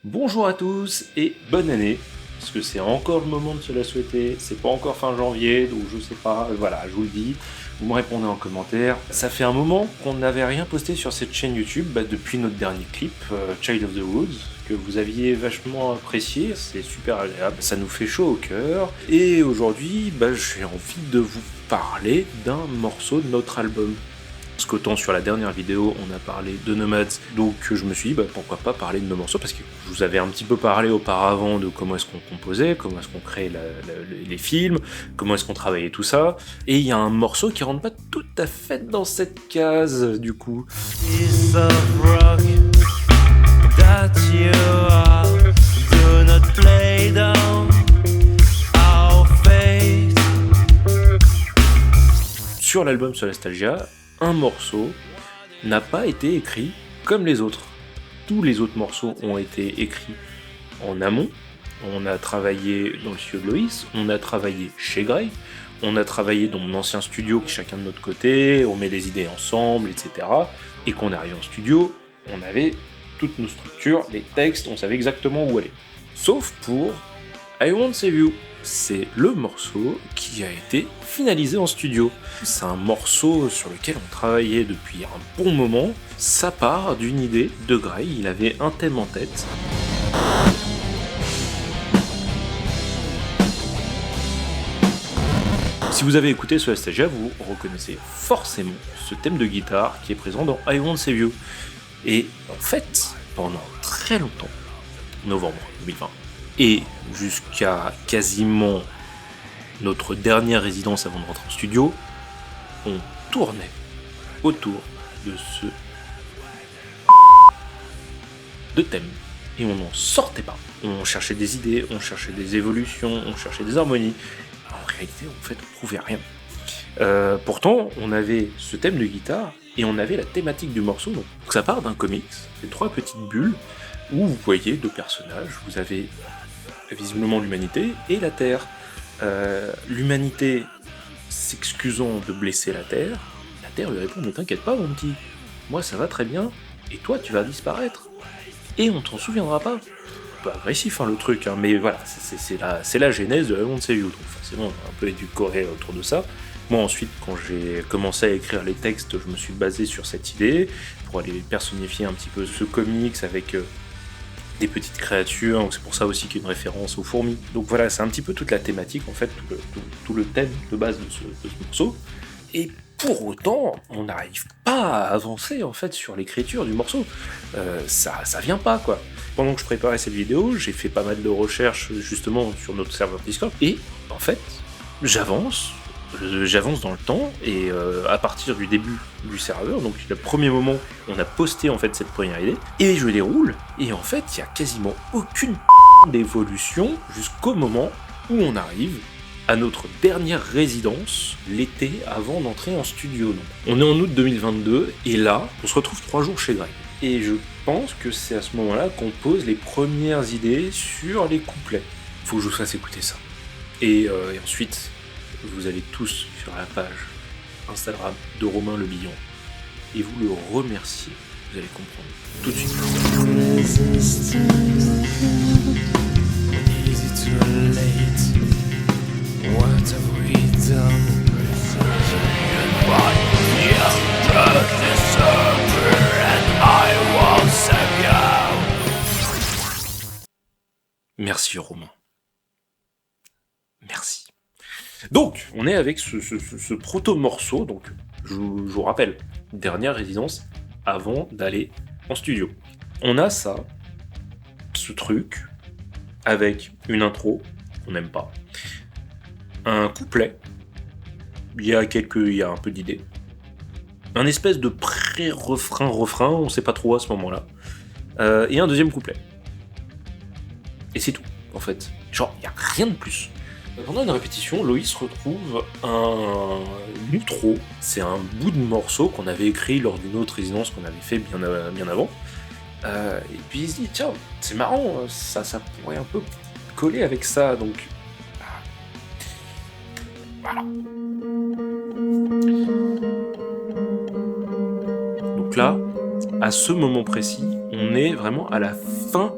Bonjour à tous et bonne année, parce que c'est encore le moment de se la souhaiter, c'est pas encore fin janvier, donc je sais pas, voilà, je vous le dis, vous me répondez en commentaire. Ça fait un moment qu'on n'avait rien posté sur cette chaîne YouTube, depuis notre dernier clip, Child of the Woods, que vous aviez vachement apprécié, c'est super agréable, ça nous fait chaud au cœur, et aujourd'hui, j'ai envie de vous parler d'un morceau de notre album. Parce qu'autant sur la dernière vidéo on a parlé de Nomads, donc je me suis dit pourquoi pas parler de nos morceaux, parce que je vous avais un petit peu parlé auparavant de comment est-ce qu'on composait, comment est-ce qu'on créait les films, comment est-ce qu'on travaillait tout ça, et il y a un morceau qui rentre pas tout à fait dans cette case du coup. Piece of rock that you are, do not play down our fate. Sur l'album Solastalgia, un morceau n'a pas été écrit comme les autres. Tous les autres morceaux ont été écrits en amont. On a travaillé dans le studio de Loïs, on a travaillé chez Grey, on a travaillé dans mon ancien studio, chacun de notre côté, on met les idées ensemble, etc. Et quand on est arrivé en studio, on avait toutes nos structures, les textes, on savait exactement où aller. Sauf pour I Won't Save You. C'est le morceau qui a été finalisé en studio. C'est un morceau sur lequel on travaillait depuis un bon moment. Ça part d'une idée de Grey, il avait un thème en tête. Si vous avez écouté Solastalgia, vous reconnaissez forcément ce thème de guitare qui est présent dans I Won't Save You. Et en fait, pendant très longtemps, novembre 2020, et jusqu'à quasiment notre dernière résidence avant de rentrer en studio, on tournait autour de ce de thème. Et on n'en sortait pas. On cherchait des idées, on cherchait des évolutions, on cherchait des harmonies. En réalité, en fait, on trouvait rien. Pourtant, on avait ce thème de guitare et on avait la thématique du morceau. Donc ça part d'un comics, c'est 3 petites bulles où vous voyez 2 personnages. Vous avez visiblement l'humanité et la Terre. L'humanité s'excusant de blesser la Terre lui répond « Ne t'inquiète pas mon petit, moi ça va très bien, et toi tu vas disparaître. Et on t'en souviendra pas. » Pas agressif le truc, mais voilà, c'est la genèse de I Won't Save You, donc forcément on a un peu édulcoré autour de ça. Moi ensuite, quand j'ai commencé à écrire les textes, je me suis basé sur cette idée, pour aller personnifier un petit peu ce comics avec des petites créatures, donc c'est pour ça aussi qu'il y a une référence aux fourmis. Donc voilà, c'est un petit peu toute la thématique, en fait, tout le thème de base de ce morceau. Et pour autant, on n'arrive pas à avancer, en fait, sur l'écriture du morceau. Ça vient pas, quoi. Pendant que je préparais cette vidéo, j'ai fait pas mal de recherches, justement, sur notre serveur Discord, et, en fait, j'avance dans le temps, et à partir du début du serveur, donc le premier moment, on a posté en fait cette première idée, et je déroule, et en fait, il y a quasiment aucune d'évolution jusqu'au moment où on arrive à notre dernière résidence, l'été avant d'entrer en studio. Donc, on est en août 2022, et là, on se retrouve 3 jours chez Grey. Et je pense que c'est à ce moment-là qu'on pose les premières idées sur les couplets. Faut que je vous fasse écouter ça. Et ensuite, vous allez tous sur la page Instagram de Romain Le Billon et vous le remerciez. Vous allez comprendre tout de suite. Easy to relate. What have we done? Merci Romain. Merci. Donc, on est avec ce proto-morceau, donc je vous rappelle, dernière résidence avant d'aller en studio. On a ça, ce truc, avec une intro, qu'on n'aime pas, un couplet, il y a un peu d'idées, un espèce de pré-refrain, on sait pas trop à ce moment-là, et un deuxième couplet. Et c'est tout, en fait. Genre, il n'y a rien de plus. Pendant une répétition, Loïs retrouve un outro, c'est un bout de morceau qu'on avait écrit lors d'une autre résidence qu'on avait fait bien avant. Et puis il se dit, tiens, c'est marrant, ça pourrait un peu coller avec ça, donc... Voilà. Donc là, à ce moment précis, on est vraiment à la fin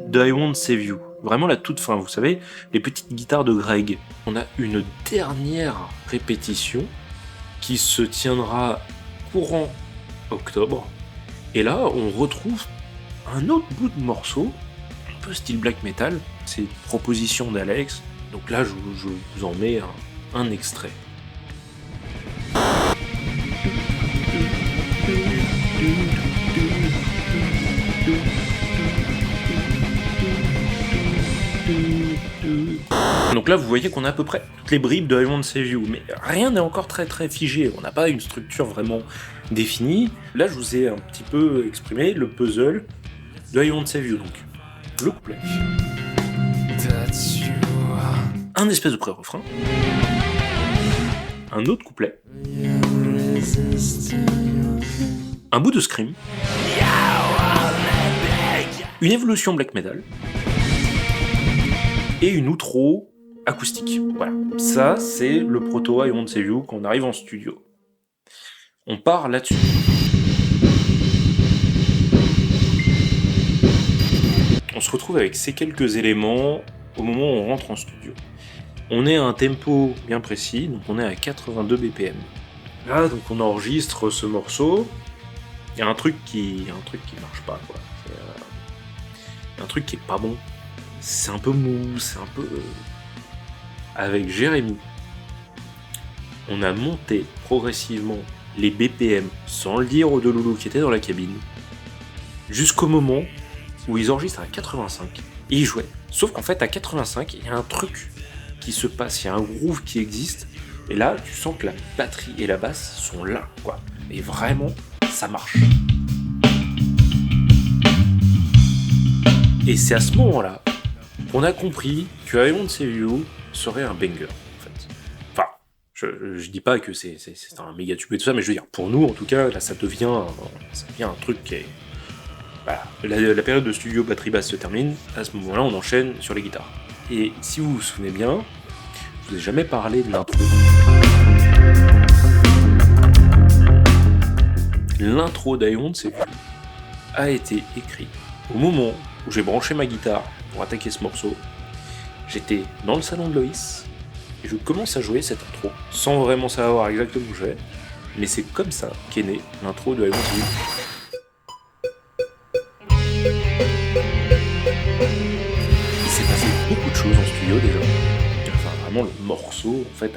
de I Won't Save You. Vraiment la toute fin, vous savez, les petites guitares de Greg. On a une dernière répétition qui se tiendra courant octobre. Et là, on retrouve un autre bout de morceau, un peu style black metal. C'est une proposition d'Alex. Donc là, je vous en mets un extrait. Donc là, vous voyez qu'on a à peu près toutes les bribes de I Won't Save You, mais rien n'est encore très très figé, on n'a pas une structure vraiment définie. Là, je vous ai un petit peu exprimé le puzzle de I Won't Save You, donc le couplet, un espèce de pré-refrain, un autre couplet, un bout de scream, une évolution black metal, et une outro acoustique. Voilà. Ça, c'est le proto I Won't Save You quand on arrive en studio. On part là-dessus. On se retrouve avec ces quelques éléments au moment où on rentre en studio. On est à un tempo bien précis, donc on est à 82 BPM. Là, donc on enregistre ce morceau. Il y a un truc qui marche pas, quoi. Un truc qui est pas bon. C'est un peu mou, c'est un peu... Avec Jérémy, on a monté progressivement les BPM sans le dire aux deux loulous qui étaient dans la cabine, jusqu'au moment où ils enregistrent à 85 et ils jouaient. Sauf qu'en fait, à 85, il y a un truc qui se passe, il y a un groove qui existe, et là, tu sens que la batterie et la basse sont là, quoi. Et vraiment, ça marche. Et c'est à ce moment-là qu'on a compris que I Won't Save You serait un banger, en fait. Enfin, je dis pas que c'est un méga tube et tout ça, mais je veux dire, pour nous, en tout cas, là, ça devient un truc qui est... Voilà, la période de studio batterie-basse se termine, à ce moment-là, on enchaîne sur les guitares. Et si vous vous souvenez bien, je vous ai jamais parlé de l'intro. L'intro d'I Won't Save You a été écrit au moment où j'ai branché ma guitare pour attaquer ce morceau. J'étais dans le salon de Loïs et je commence à jouer cette intro sans vraiment savoir exactement où je vais, mais c'est comme ça qu'est née l'intro de I Won't Save You. Il s'est passé beaucoup de choses en studio déjà. Enfin, vraiment, le morceau en fait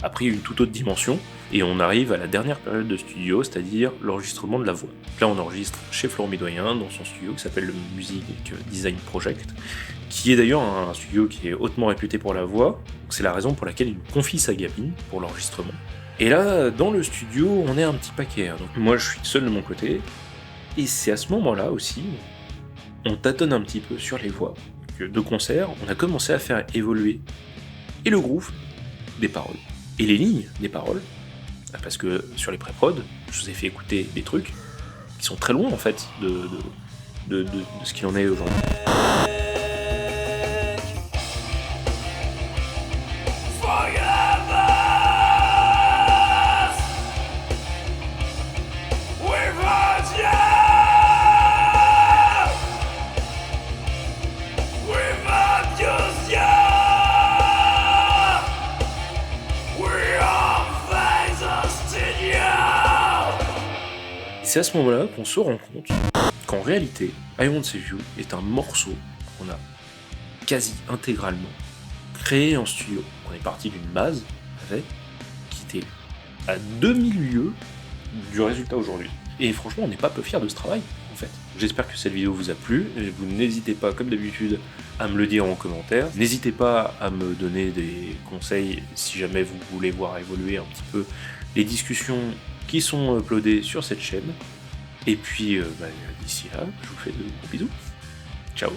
a pris une toute autre dimension et on arrive à la dernière période de studio, c'est-à-dire l'enregistrement de la voix. Là, on enregistre chez Florent Midoyen dans son studio qui s'appelle le Music Design Project, qui est d'ailleurs un studio qui est hautement réputé pour la voix. C'est la raison pour laquelle il confie sa gamine pour l'enregistrement. Et là, dans le studio, on est un petit paquet. Donc moi, je suis seul de mon côté. Et c'est à ce moment-là aussi, on tâtonne un petit peu sur les voix. De concert, on a commencé à faire évoluer et le groove des paroles et les lignes des paroles, parce que sur les pré-prod, je vous ai fait écouter des trucs qui sont très loin en fait de ce qu'il en est aujourd'hui. C'est à ce moment-là qu'on se rend compte qu'en réalité, I Won't Save You est un morceau qu'on a quasi intégralement créé en studio. On est parti d'une base qui était à 2000 lieues du résultat aujourd'hui. Et franchement, on n'est pas peu fiers de ce travail, en fait. J'espère que cette vidéo vous a plu. Vous n'hésitez pas, comme d'habitude, à me le dire en commentaire. N'hésitez pas à me donner des conseils si jamais vous voulez voir évoluer un petit peu les discussions qui sont uploadés sur cette chaîne. Et puis d'ici là, je vous fais de gros bisous. Ciao.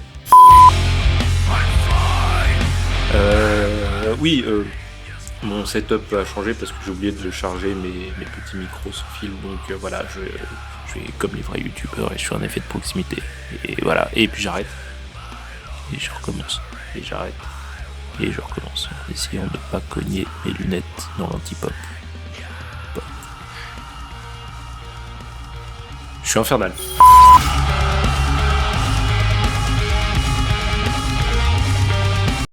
Mon setup a changé parce que j'ai oublié de charger mes petits micros sans fil. Donc voilà, je vais comme les vrais youtubeurs et je fais un effet de proximité. Et voilà, et puis j'arrête. Et je recommence. Et j'arrête. Et je recommence. En essayant de ne pas cogner mes lunettes dans l'anti-pop. Je suis infernal.